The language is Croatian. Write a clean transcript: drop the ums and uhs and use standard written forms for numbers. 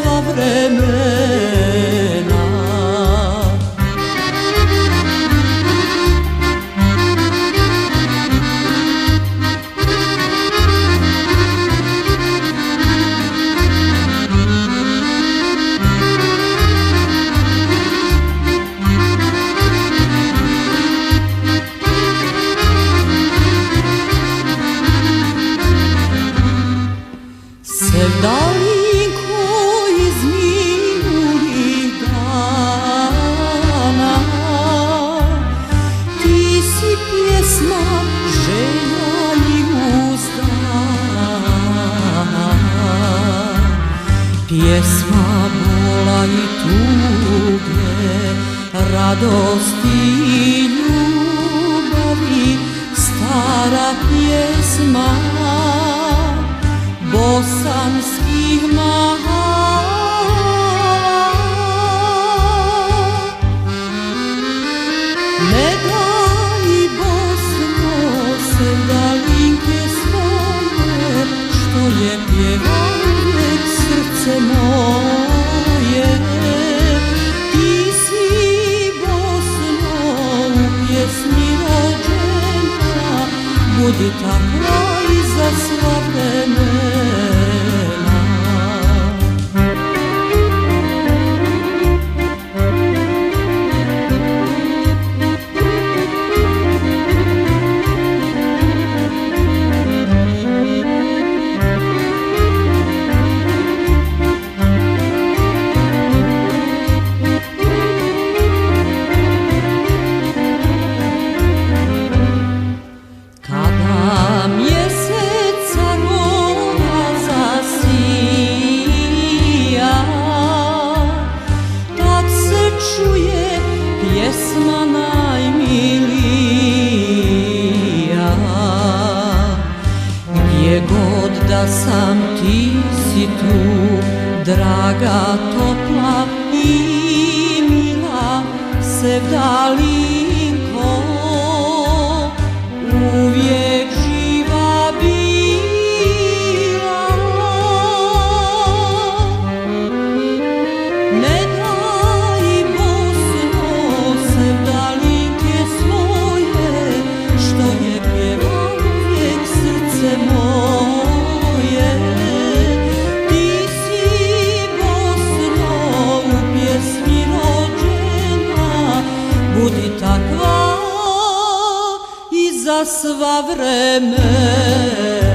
sva vremena. Sevdalinko iz minulih dana, ti si pjesma želja i uzdana, pjesma bola i tuge, radosti i ljubavi, stara pjesma bosanskih mahala. Ne daj Bosno sevdalinke svoje, što je pjevao uvijek srce moje. Ti si Bosno u pjesmi rođena, budi takva i za sva vremena. Kada mjesec aroma zasija, tad se čuje pjesma najmilija. Gdje god da sam, ti si tu, draga, topla i mila sevdalinko, uvijek živa bila. Ne daj Bosno sevdalinke svoje, što je pjevao uvijek srce moje. Ti si Bosno u pjesmi rođena, budi takva za sva vremena.